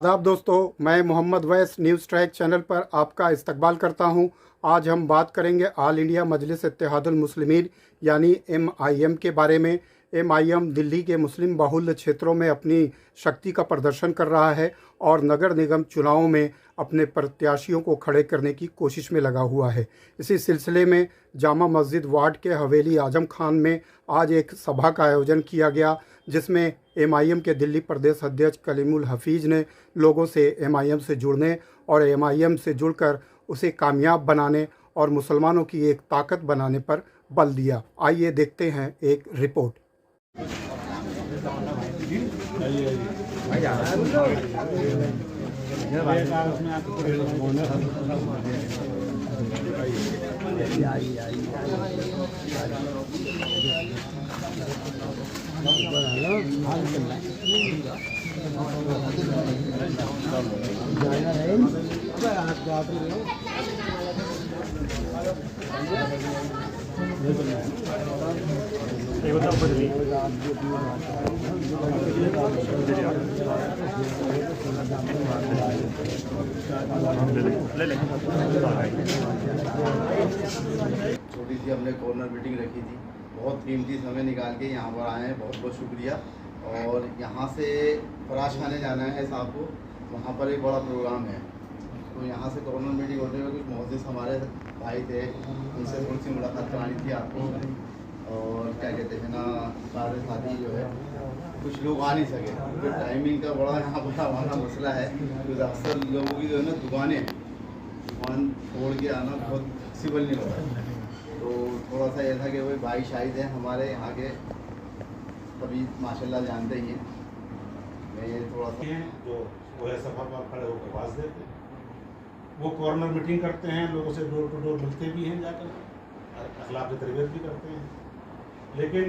आदाब दोस्तों, मैं मोहम्मद वैस न्यूज़ ट्रैक चैनल पर आपका इस्तकबाल करता हूं। आज हम बात करेंगे ऑल इंडिया मजलिस इत्तेहादुल मुस्लिमीन यानी MIM के बारे में। MIM दिल्ली के मुस्लिम बाहुल्य क्षेत्रों में अपनी शक्ति का प्रदर्शन कर रहा है और नगर निगम चुनावों में अपने प्रत्याशियों को खड़े करने की कोशिश में लगा हुआ है। इसी सिलसिले में जामा मस्जिद वार्ड के हवेली आजम खान में आज एक सभा का आयोजन किया गया, जिसमें MIM के दिल्ली प्रदेश अध्यक्ष कलीमुल हफीज ने लोगों से MIM से जुड़ने और MIM से जुड़कर उसे कामयाब बनाने और मुसलमानों की एक ताकत बनाने पर बल दिया। आइए देखते हैं एक रिपोर्ट। छोटी सी हमने कॉर्नर मीटिंग रखी थी, बहुत कीमती समय निकाल के यहाँ पर आए हैं, बहुत बहुत शुक्रिया। और यहाँ से फराश खाने जाना है साहब को, वहाँ पर एक बड़ा प्रोग्राम है, तो यहाँ से कॉर्नर मीटिंग होते हुए कुछ मुहद्दिस हमारे भाई थे, उनसे थोड़ी सी मुलाकात करानी थी आपको। और क्या कहते हैं ना, सारे साथी जो है कुछ लोग आ नहीं सके, तो टाइमिंग का बड़ा यहाँ बड़ा हमारा मसला है, क्योंकि अक्सर लोगों की जो है ना दुकान छोड़ के आना बहुत पॉसिबल नहीं हो रहा है। तो थोड़ा सा ये था कि भाई शाहिद हैं हमारे यहाँ के, कभी माशाल्लाह जानते ही हैं। मैं ये थोड़ा सा जो वो है सफा पर खड़े होकर आवाज़ देते हैं, वो कॉर्नर मीटिंग करते हैं, लोगों से डोर टू डोर मिलते भी हैं, जाकर अखलाक की तरबियत भी करते हैं। लेकिन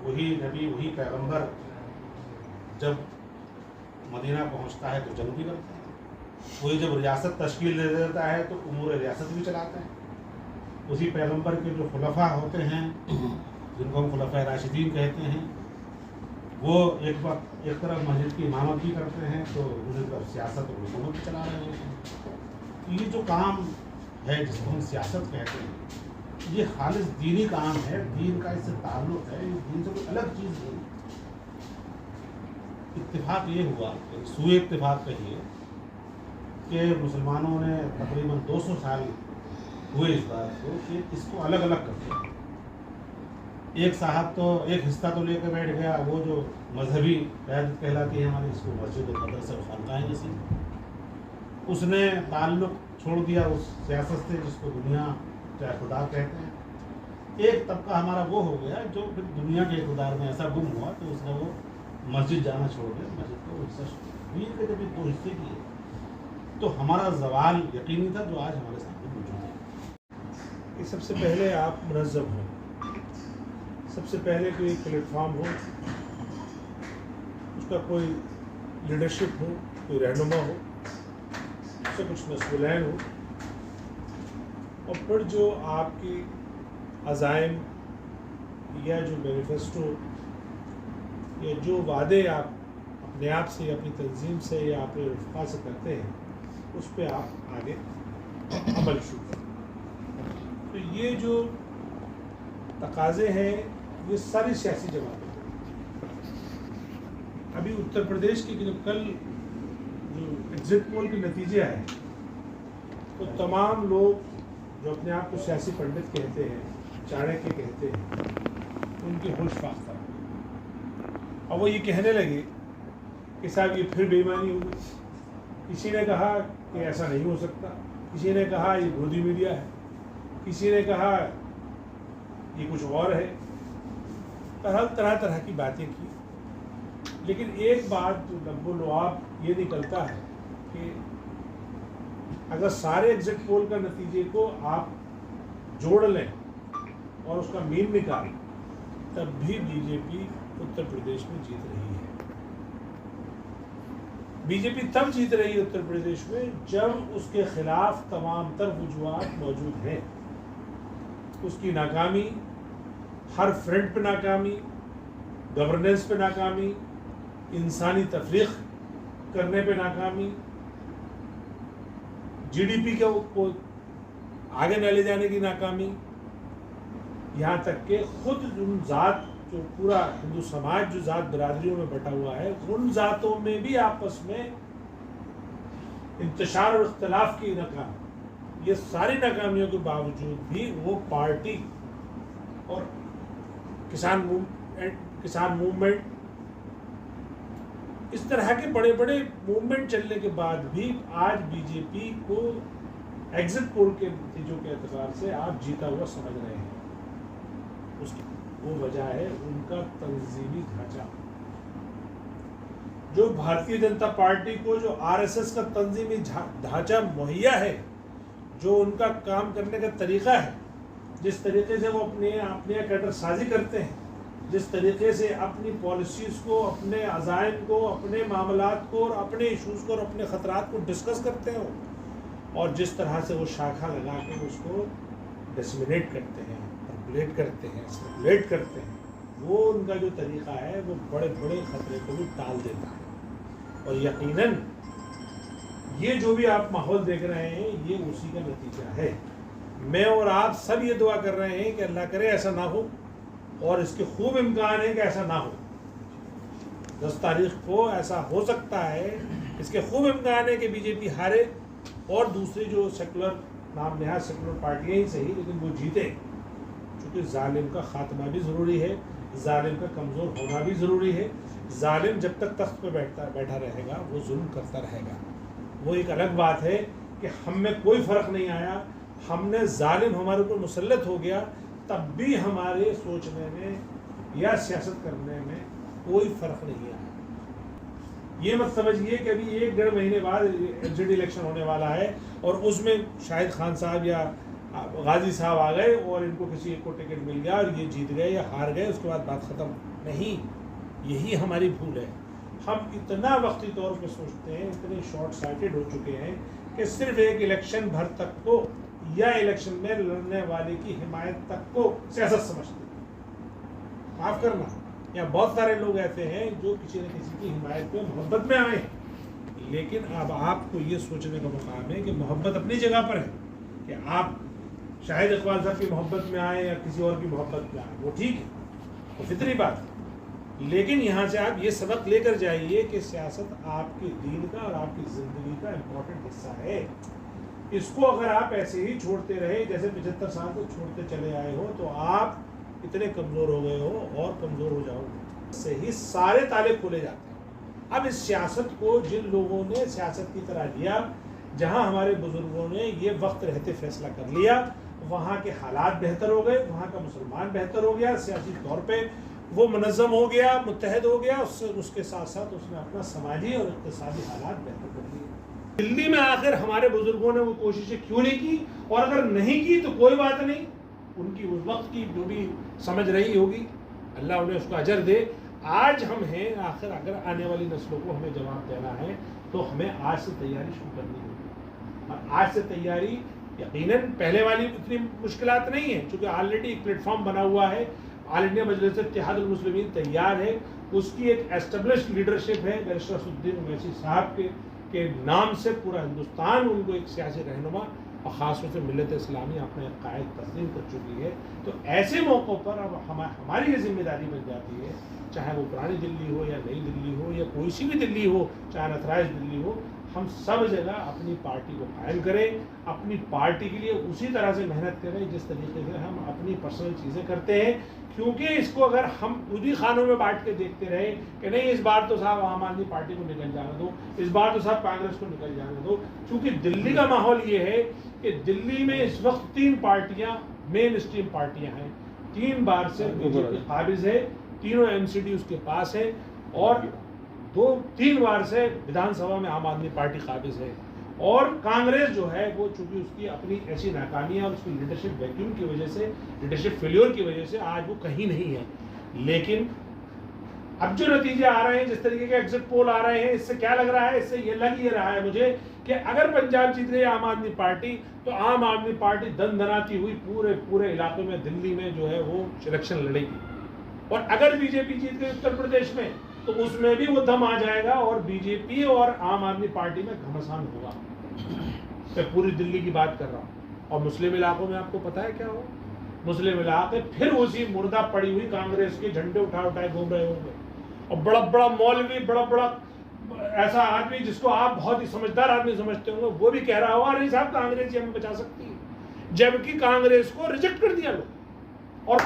वही नबी, वही पैगंबर जब मदीना पहुंचता है तो जंग भी करते हैं, वही जब रियासत तश्कील दे देता है तो उमूर रियासत भी चलाते हैं। उसी पैगंबर के जो खुलफा होते हैं, जिनको हम खुलफा राशिदीन कहते हैं, वो एक तरफ मस्जिद की इमामत भी करते हैं तो दूसरी तरफ सियासत और हुकूमत भी चला रहे होते हैं। ये जो काम है जिसको हम सियासत कहते हैं, ये खालिस दीनी काम है, दीन का इससे ताल्लुक़ है, दीन से कोई अलग चीज़ नहीं। इत्तेफाक ये हुआ, सूए इत्तेफाक कहिए, कि मुसलमानों ने तकरीबन 200 साल हुए इस बात को कि इसको अलग अलग कर दिया। एक साहब तो एक हिस्सा तो लेकर बैठ गया, वो जो मजहबी क़यादत कहलाती है हमारी, इसको मस्जिद और मदरसा और खानकाहें नसीब, उसने ताल्लुक़ छोड़ दिया उस सियासत से जिसको दुनिया चाहे खुदा कहते हैं। एक तबका हमारा वो हो गया जो फिर दुनिया के इक़्तिदार में ऐसा गुम हुआ कि उसने वो मस्जिद जाना छोड़ दिया, मस्जिद को हिस्सा दीन के जब ये 2 हिस्से किए तो हमारा ज़वाल यकीनी था, जो आज हमारे सामने मौजूद है। कि सबसे पहले आप मुनज़्ज़म हो, सबसे पहले कोई प्लेटफार्म हो, उसका कोई लीडरशिप हो, कोई रहनुमा हो, उससे कुछ मसऊलैन हो, और फिर जो आपकी अज़ाइम या जो मैनिफेस्टो या जो वादे आप अपने आप से, अपनी तंजीम से या अपने रफ़ा से करते हैं, उस पर आप आगे अमल शुरू करें। तो ये जो तकाज़े हैं, ये सारी सियासी जमातें, अभी उत्तर प्रदेश की जो कल जो एग्जिट पोल के नतीजे आए, तो तमाम लोग जो अपने आप को सियासी पंडित कहते हैं, चाणक्य कहते हैं, उनकी होश फाख्ता। और वो ये कहने लगे कि साहब ये फिर बेईमानी हो गई, किसी ने कहा कि ऐसा नहीं हो सकता, किसी ने कहा ये गोदी मीडिया है, किसी ने कहा ये कुछ और है, तरह तरह की बातें की। लेकिन एक बात जो लब्बो-लुआब ये निकलता है कि अगर सारे एग्जिट पोल का नतीजे को आप जोड़ लें और उसका मीन निकालें, तब भी बीजेपी उत्तर प्रदेश में जीत रही है। बीजेपी तब जीत रही है उत्तर प्रदेश में जब उसके खिलाफ तमाम तर वजूहात मौजूद हैं। उसकी नाकामी, हर फ्रंट पे नाकामी, गवर्नेंस पे नाकामी, इंसानी तफरीक करने पे नाकामी, जीडीपी को आगे न ले जाने की नाकामी, यहाँ तक कि खुद उन जात जो पूरा हिंदू समाज जो जात बिरादरियों में बटा हुआ है, उन जातों में भी आपस में इंतशार और इख्तलाफ की नाकामी, ये सारी नाकामियों के बावजूद भी वो पार्टी और किसान मूवमेंट, इस तरह के बड़े बड़े मूवमेंट चलने के बाद भी आज बीजेपी को एग्जिट पोल के नतीजों के एतबार से आप जीता हुआ समझ रहे हैं। उसकी वो वजह है उनका तंजीमी ढांचा। जो भारतीय जनता पार्टी को जो आरएसएस का तंजीमी ढांचा मुहैया है, जो उनका काम करने का तरीका है, जिस तरीके से वो अपने कैडर साजी करते हैं, जिस तरीके से अपनी पॉलिसीज़ को, अपने अज़ाइम को, अपने मामलात को और अपने इशूज़ को और अपने ख़तरात को डिस्कस करते हो, और जिस तरह से वो शाखा लगा के उसको डिसमिनेट करते हैं, परकुलेट करते हैं, स्पेकुलेट करते हैं, वो उनका जो तरीका है वो बड़े बड़े ख़तरे को भी टाल देता है। और यकीनन ये जो भी आप माहौल देख रहे हैं ये उसी का नतीजा है। मैं और आप सब ये दुआ कर रहे हैं कि अल्लाह करे ऐसा ना हो, और इसके खूब इम्कान है कि ऐसा ना हो। 10 तारीख को ऐसा हो सकता है, इसके खूब इम्कान है कि बीजेपी हारे और दूसरी जो सेकुलर नाम नहाद सेकुलर पार्टियाँ ही सही, लेकिन वो जीते, क्योंकि जालिम का खात्मा भी ज़रूरी है, जालिम का कमज़ोर होना भी ज़रूरी है। जालिम जब तक तख्त पे बैठा रहेगा वो जुल्म करता रहेगा। वो एक अलग बात है कि हम में कोई फ़र्क नहीं आया, हमने जालिम हमारे ऊपर मुसल्लत हो गया, तब भी हमारे सोचने में या सियासत करने में कोई फ़र्क नहीं आया। ये मत समझिए कि अभी 1-1.5 महीने बाद एग्जिट इलेक्शन होने वाला है और उसमें शाहिद खान साहब या गाजी साहब आ गए और इनको किसी एक को टिकट मिल गया और ये जीत गए या हार गए, उसके बाद बात ख़त्म। नहीं, यही हमारी भूल है। हम इतना वक्ती तौर पे सोचते हैं, इतने शॉर्ट साइटेड हो चुके हैं कि सिर्फ एक इलेक्शन भर तक को या इलेक्शन में लड़ने वाले की हिमायत तक को सियासत समझते हैं। माफ़ करना, यहाँ बहुत सारे लोग ऐसे हैं जो किसी न किसी की हिमायत में मोहब्बत में आए हैं, लेकिन अब आपको ये सोचने का मुकाम है कि मोहब्बत अपनी जगह पर है, कि आप शाहिद इकबाल साहब की मोहब्बत में आए या किसी और की मोहब्बत में आए, वो ठीक है, वो फितरी बात है। लेकिन यहाँ से आप ये सबक लेकर जाइए कि सियासत आपके दीन का और आपकी ज़िंदगी का इम्पोर्टेंट हिस्सा है। इसको अगर आप ऐसे ही छोड़ते रहे, जैसे 75 साल से छोड़ते चले आए हो, तो आप इतने कमज़ोर हो गए हो और कमज़ोर हो जाओगे। से ही सारे ताले खोले जाते हैं। अब इस सियासत को जिन लोगों ने सियासत की तरह लिया, जहाँ हमारे बुज़ुर्गों ने ये वक्त रहते फैसला कर लिया, वहाँ के हालात बेहतर हो गए, वहाँ का मुसलमान बेहतर हो गया, सियासी तौर पे वो मुनज़्ज़म हो गया, मुत्तहद हो गया, उसके साथ साथ उसने अपना समाजी और इक़्तिसादी हालात बेहतर कर दिए। दिल्ली में आखिर हमारे बुजुर्गों ने वो कोशिशें क्यों नहीं की, और अगर नहीं की तो कोई बात नहीं, उनकी उस वक्त की जो भी समझ रही होगी, अल्लाह उन्हें उसका अजर दे। आज हम हैं, आखिर अगर आने वाली नस्लों को हमें जवाब देना है तो हमें आज से तैयारी शुरू करनी होगी। और आज से तैयारी यकीनन पहले वाली इतनी मुश्किलात नहीं है, क्योंकि ऑलरेडी एक प्लेटफॉर्म बना हुआ है। ऑल इंडिया मजलिस इत्तेहादुल मुस्लिमीन तैयार है, उसकी एक एस्टेब्लिश्ड लीडरशिप है बैरिस्टर असदुद्दीन ओवैसी साहब के नाम से पूरा हिंदुस्तान उनको एक सियासी रहनुमा और ख़ास तौर से मिल्लत इस्लामी अपने कायद तस्लीम कर चुकी है। तो ऐसे मौक़ों पर अब हमारी ये जिम्मेदारी बन जाती है, चाहे वो पुरानी दिल्ली हो या नई दिल्ली हो या कोई सी भी दिल्ली हो, चाहे अनथराइज दिल्ली हो, हम सब जगह अपनी पार्टी को कायम करें, अपनी पार्टी के लिए उसी तरह से मेहनत करें जिस तरीके से हम अपनी पर्सनल चीज़ें करते हैं। क्योंकि इसको अगर हम उन्हीं खानों में बांट के देखते रहे कि नहीं इस बार तो साहब आम आदमी पार्टी को निकल जाने दो, इस बार तो साहब कांग्रेस को निकल जाने दो, क्योंकि दिल्ली का माहौल ये है कि दिल्ली में इस वक्त 3 पार्टियां मेन स्ट्रीम पार्टियां हैं, 3 बार से बीजेपी काबिज है, तीनों एमसीडी उसके पास है, और 2-3 बार से विधानसभा में आम आदमी पार्टी काबिज है। और कांग्रेस जो है वो चूंकि उसकी अपनी ऐसी नाकामियाँ और उसकी लीडरशिप वैक्यूम की वजह से, लीडरशिप फेल्योर की वजह से आज वो कहीं नहीं है। लेकिन अब जो नतीजे आ रहे हैं, जिस तरीके के एग्जिट पोल आ रहे हैं, इससे क्या लग रहा है, इससे ये लग ये रहा है मुझे कि अगर पंजाब जीत गई आम आदमी पार्टी, तो आम आदमी पार्टी दनदनाती हुई पूरे इलाके में, दिल्ली में जो है वो इलेक्शन लड़ेगी। और अगर बीजेपी जीत गई उत्तर प्रदेश में, تو اس میں بھی وہ دم آ جائے گا اور بی جے پی اور عام آدمی پارٹی میں گھمسان ہوگا. میں پوری دلی کی بات کر رہا ہوں. اور مسلم علاقوں میں آپ کو پتا ہے کیا ہو؟ مسلم علاقے پھر اسی مردہ پڑی ہوئی کانگریس کے جھنڈے اٹھائے گھوم رہے ہوں گے. اور بڑا بڑا مولوی, بڑا ایسا آدمی جس کو آپ بہت ہی سمجھدار آدمی سمجھتے ہوں گے, وہ بھی کہہ رہا ہوگا نہیں صاحب کانگریس ہی ہمیں بچا سکتی ہے, جبکہ کانگریس کو ریجیکٹ کر دیا لوگ. اور